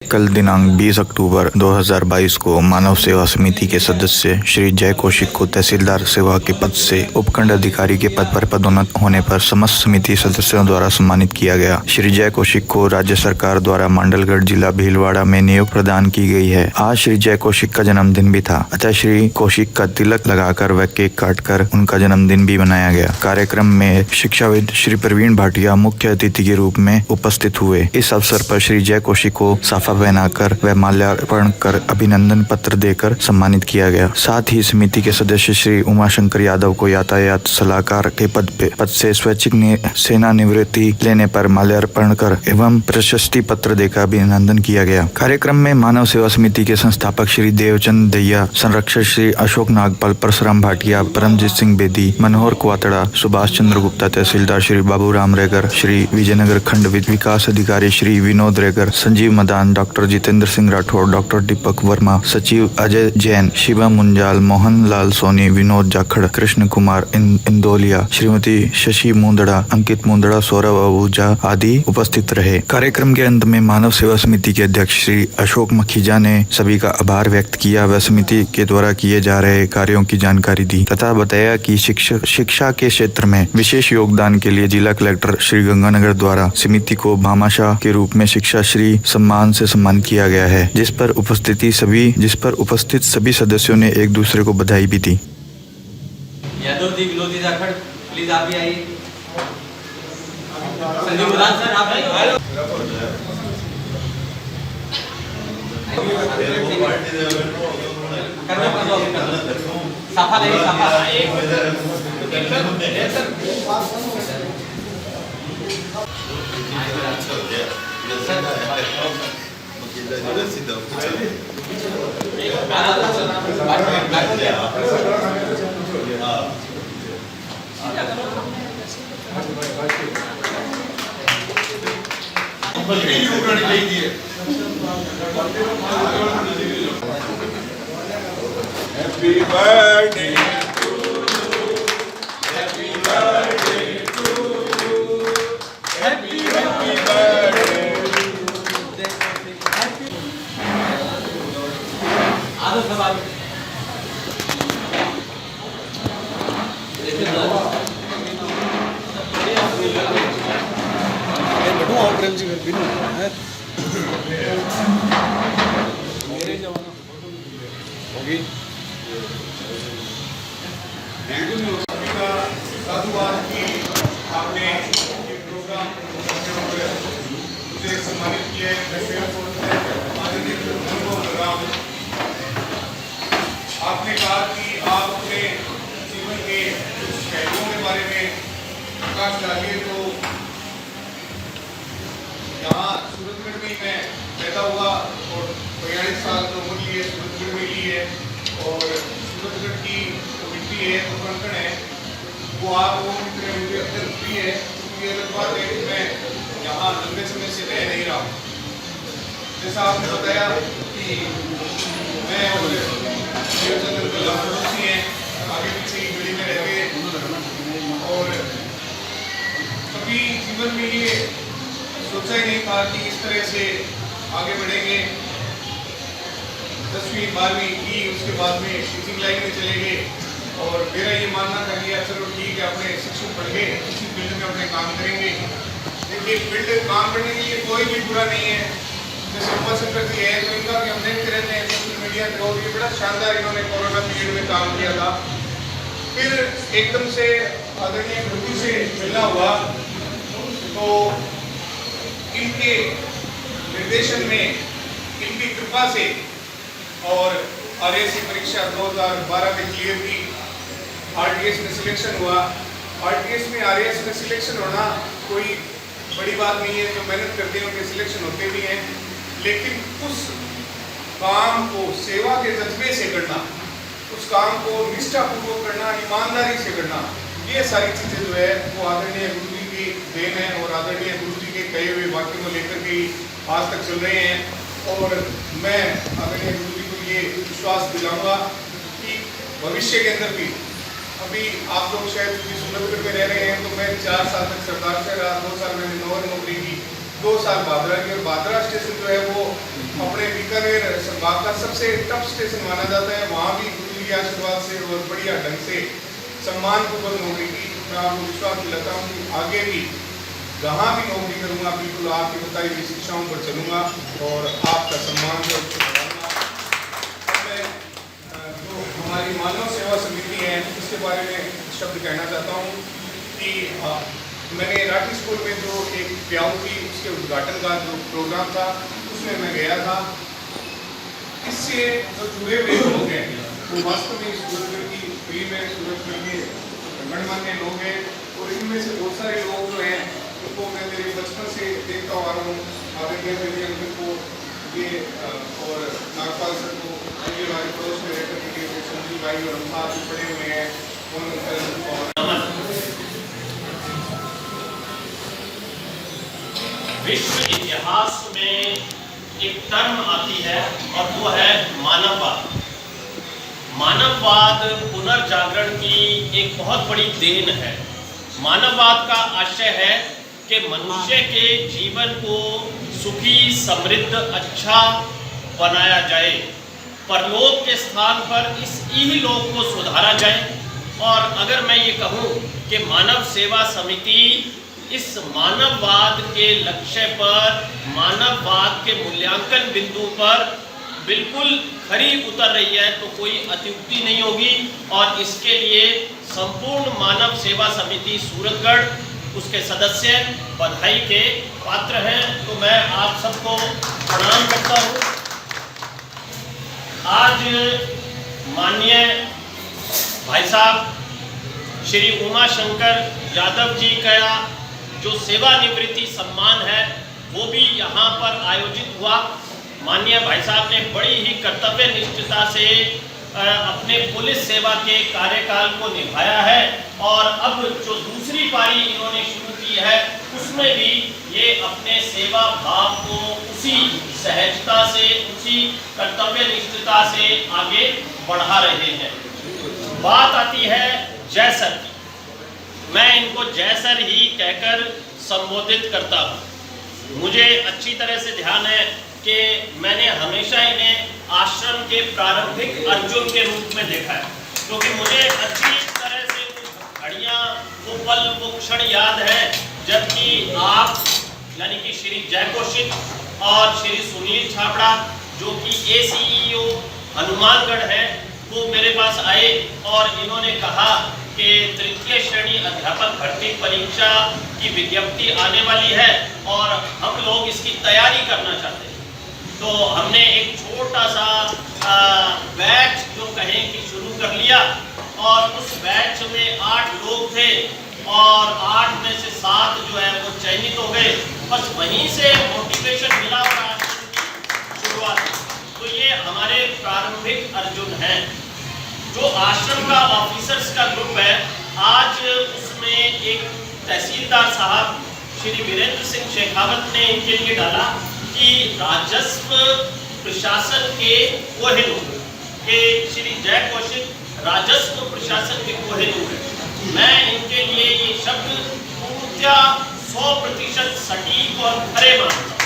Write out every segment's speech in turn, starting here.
कल दिनांक 20 अक्टूबर 2022 को मानव सेवा समिति के सदस्य श्री जय कौशिक को तहसीलदार सेवा के पद से उपखंड अधिकारी के पद पर पदोन्नत होने पर समस्त समिति सदस्यों द्वारा सम्मानित किया गया। श्री जय कौशिक को राज्य सरकार द्वारा मांडलगढ़ जिला भीलवाड़ा में नियुक्ति प्रदान की गई है। आज श्री जय कौशिक का जन्मदिन भी था, अतः श्री कौशिक का तिलक लगाकर व केक काटकर उनका जन्मदिन भी मनाया गया। कार्यक्रम में शिक्षाविद श्री प्रवीण भाटिया मुख्य अतिथि के रूप में उपस्थित हुए। इस अवसर पर श्री जय कौशिक को साफा पहनाकर व माल्यार्पण कर अभिनंदन पत्र देकर सम्मानित किया गया। साथ ही समिति के सदस्य श्री उमाशंकर यादव को यातायात सलाहकार के पद से स्वैच्छिक सेवानिवृत्ति लेने पर माल्यार्पण कर एवं प्रशस्ति पत्र देकर अभिनंदन किया गया। कार्यक्रम में मानव सेवा समिति के संस्थापक श्री देवचंद दहिया, संरक्षक श्री अशोक नागपाल, परशुराम भाटिया, परमजीत सिंह बेदी, मनोहर कुआतड़ा, सुभाष चंद्र गुप्ता, तहसीलदार श्री बाबूराम रेगर, श्री विजयनगर खंड विकास अधिकारी श्री विनोद रेगर, संजीव मदान, डॉक्टर जितेंद्र सिंह राठौर, डॉक्टर दीपक वर्मा, सचिव अजय जैन, शिवा मुंजाल, मोहन लाल सोनी, विनोद जाखड़, कृष्ण कुमार इंदौलिया, श्रीमती शशि मुंदड़ा, अंकित मुंदड़ा, सौरभ आहूजा आदि उपस्थित रहे। कार्यक्रम के अंत में मानव सेवा समिति के अध्यक्ष श्री अशोक मखीजा ने सभी का आभार व्यक्त किया व समिति के द्वारा किए जा रहे कार्यों की जानकारी दी तथा बताया कि शिक्षा के क्षेत्र में विशेष योगदान के लिए जिला कलेक्टर श्री गंगानगर द्वारा समिति को भामाशाह के रूप में शिक्षा श्री सम्मान से सम्मान किया गया है, जिस पर उपस्थित सभी सदस्यों ने एक दूसरे को बधाई भी दी। यादव जी, विनोदी जाखड़, प्लीज आप भी आइए। संजीव मदान सर, आप आइए। साफा नहीं, साफा Happy birthday to you. Happy birthday to you. Happy birthday. आदो सब आदो। बैठो आओ प्रेम जी फिर बिनु है मेरे जमाना होगी साधुवाद की आपने ये प्रोग्राम मुझे सम्मानित किया है। आपने कहा कि आप अपने जीवन के कुछ पहलुओं के बारे में प्रकाश डालिए। तो यहाँ सूरजगढ़ में मैं पैदा हुआ और 42 साल की उम्र ली है, सूरजगढ़ में ली है। और सूरजगढ़ की जो मिट्टी है, जो कंकड़ है, वो आप लोगों की तरह मुझे अत्यंत प्रिय है। क्योंकि अलग बात है कि मैं यहाँ लंबे समय से रह नहीं रहा। जैसा आपने बताया कि मैं और देवचंद्र पड़ोसी हैं, आगे पीछे की गली में रह गए और कभी जीवन में ये सोचा ही नहीं था कि इस तरह से आगे बढ़ेंगे। 10वीं 12वीं की, उसके बाद में टीचिंग लाइन में चले गए और मेरा ये मानना था कि चलो ठीक है, अपने शिक्षक पढ़ गए, इसी फील्ड में अपने काम करेंगे। देखिए, फील्ड काम करने के लिए कोई भी बुरा नहीं है। जैसे उमाशंकर जी है, तो इनका कि हम देखते रहते हैं सोशल मीडिया पे, और ये बड़ा शानदार इन्होंने कोरोना पीरियड में काम किया था। फिर एकदम से आदरणीय गुरु से मिलना हुआ, तो इनके निर्देशन में, इनकी कृपा से और आरएससी परीक्षा 2012 में क्लियर की, आरटीएस में सिलेक्शन हुआ। आरटीएस में आरएएस में सिलेक्शन होना कोई बड़ी बात नहीं है। जो मेहनत करते हैं उनके सिलेक्शन होते भी हैं, लेकिन उस काम को सेवा के जज्बे से करना, उस काम को निष्ठापूर्वक करना, ईमानदारी से करना, ये सारी चीज़ें जो है वो आदरणीय गुरु जी की देन है और आदरणीय गुरु जी के कहे हुए वाक्यों को लेकर के आज तक चल रहे हैं। और मैं आदरणीय गुरु जी को ये विश्वास दिलाऊंगा कि भविष्य के अंदर भी, अभी आप लोग शायद सूरजगढ़ में रह रहे हैं, तो मैं 4 साल तक सरदार से रहा, 2 साल मैंने नौकरी की, 2 साल भादरा की, और भादरा स्टेशन जो है वो संभाग का सबसे टफ स्टेशन माना जाता है। वहाँ भी गुरु जी के आशीर्वाद से और बढ़िया ढंग से सम्मानपूर्वक नौकरी की। मैं आपको विश्वास दिलाता हूँ कि आगे भी जहाँ भी नौकरी करूँगा बिल्कुल आपकी बताई हुई शिक्षाओं पर चलूँगा और आपका सम्मान जो हमारी मानव सेवा समिति है इसके बारे में शब्द कहना चाहता हूँ कि मैंने राठी स्कूल में जो एक प्याऊ थी उसके उद्घाटन का जो प्रोग्राम था उसमें मैं गया था। इससे जो जुड़े हुए लोग हैं वो वास्तव में सूरजगढ़ की फ्री में सूरजगढ़ के गणमान्य लोग हैं और इनमें से बहुत सारे लोग जो हैं उनको मैं मेरे बचपन से देखता आ रहा हूँ। आदरणीय अंकल को ये और नागपाल सर को ये हमारे पड़ोस में रहकर के संजीव भाई और हम साथ पड़े हुए हैं विश्व इतिहास में एक टर्म आती है और वो है मानववाद। मानववाद पुनर्जागरण की एक बहुत बड़ी देन है। मानववाद का आशय है कि मनुष्य के जीवन को सुखी, समृद्ध, अच्छा बनाया जाए, परलोक के स्थान पर इस इहलोक को सुधारा जाए। और अगर मैं ये कहूँ कि मानव सेवा समिति इस मानववाद के लक्ष्य पर, मानववाद के मूल्यांकन बिंदु पर बिल्कुल खरी उतर रही है तो कोई अत्युक्ति नहीं होगी। और इसके लिए संपूर्ण मानव सेवा समिति सूरतगढ़, उसके सदस्य बधाई के पात्र हैं। तो मैं आप सबको प्रणाम करता हूँ। आज माननीय भाई साहब श्री उमा शंकर यादव जी का जो सेवानिवृत्ति सम्मान है वो भी यहाँ पर आयोजित हुआ। माननीय भाई साहब ने बड़ी ही कर्तव्य निष्ठता से अपने पुलिस सेवा के कार्यकाल को निभाया है और अब जो दूसरी पारी इन्होंने शुरू की है उसमें भी ये अपने सेवा भाव को उसी सहजता से, उसी कर्तव्य निष्ठता से आगे बढ़ा रहे हैं। बात आती है जय सर की। मैं इनको जय सर ही कहकर संबोधित करता हूँ। मुझे अच्छी तरह से ध्यान है कि मैंने हमेशा इन्हें आश्रम के प्रारंभिक अर्जुन के रूप में देखा है, क्योंकि मुझे अच्छी तरह से वो घड़ियाँ, वो पल, वो क्षण याद है जबकि आप यानी कि श्री जय कौशिक और श्री सुनील छाबड़ा जो कि ACEO हनुमानगढ़ है वो मेरे पास आए और इन्होंने कहा कि तृतीय श्रेणी अध्यापक भर्ती परीक्षा की विज्ञप्ति आने वाली है और हम लोग इसकी तैयारी करना चाहते हैं। तो हमने एक छोटा सा बैच जो कहें कि शुरू कर लिया और उस बैच में 8 लोग थे और 8 में से 7 जो है वो चयनित हो गए। बस वहीं से मोटिवेशन मिला और आश्रम की शुरुआत। तो ये हमारे प्रारंभिक अर्जुन हैं। जो आश्रम का ऑफिसर्स का ग्रुप है, आज उसमें एक तहसीलदार साहब श्री वीरेंद्र सिंह शेखावत ने इनके लिए डाला कि राजस्व प्रशासन के कोहिनूर के श्री जय कौशिक राजस्व प्रशासन के कोहिनूर है। मैं इनके लिए ये शब्द पूर्णतया 100% सटीक और खरे मानता हूँ।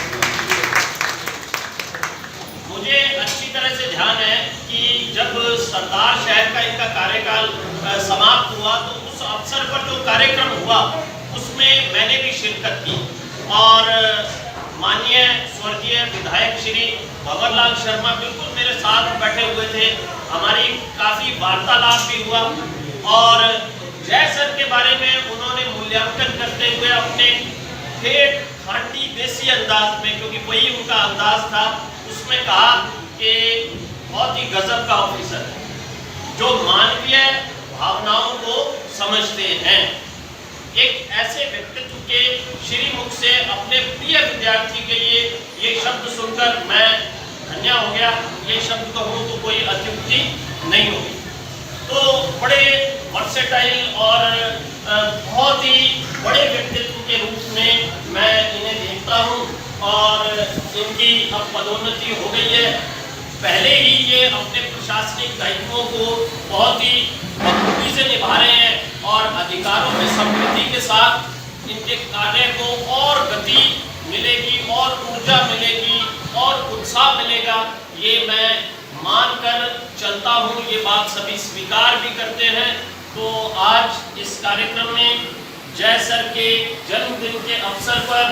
मुझे अच्छी तरह से ध्यान है कि जब सरदार शहर का इनका कार्यकाल समाप्त हुआ तो उस अवसर पर जो कार्यक्रम हुआ उसमें मैंने भी शिरकत की और माननीय स्वर्गीय विधायक श्री भंवरलाल शर्मा बिल्कुल मेरे साथ बैठे हुए थे। हमारी काफ़ी वार्तालाप भी हुआ और जय सर के बारे में उन्होंने मूल्यांकन करते हुए अपने ठेठ खांटी देसी अंदाज में, क्योंकि वही उनका अंदाज था, उसमें कहा कि बहुत ही गजब का ऑफिसर है जो मानवीय भावनाओं को समझते हैं। एक ऐसे व्यक्तित्व के श्रीमुख से अपने प्रिय विद्यार्थी के लिए ये शब्द सुनकर मैं धन्य हो गया। ये शब्द कहूँ तो कोई अत्युक्ति नहीं होगी। तो बड़े वर्सेटाइल और बहुत ही बड़े व्यक्तित्व के रूप में मैं इन्हें देखता हूँ और इनकी अब पदोन्नति हो गई है। पहले ही ये अपने प्रशासनिक दायित्वों को बहुत ही बखूबी से निभा रहे हैं और अधिकारों में समृद्धि के साथ इनके कार्य को और गति मिलेगी और ऊर्जा मिलेगी और उत्साह मिलेगा, ये मैं मानकर चलता हूँ। ये बात सभी स्वीकार भी करते हैं। तो आज इस कार्यक्रम में जय सर के जन्मदिन के अवसर पर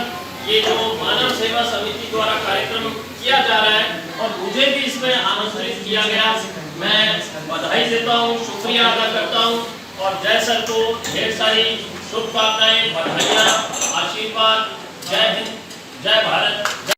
ये जो मानव सेवा समिति द्वारा कार्यक्रम किया जा रहा है और मुझे भी इसमें आमंत्रित किया गया, मैं बधाई देता हूँ, शुक्रिया अदा करता हूँ और जय सर को ढेर सारी शुभकामनाएं, बधाइयाँ, आशीर्वाद। जय हिंद, जय भारत।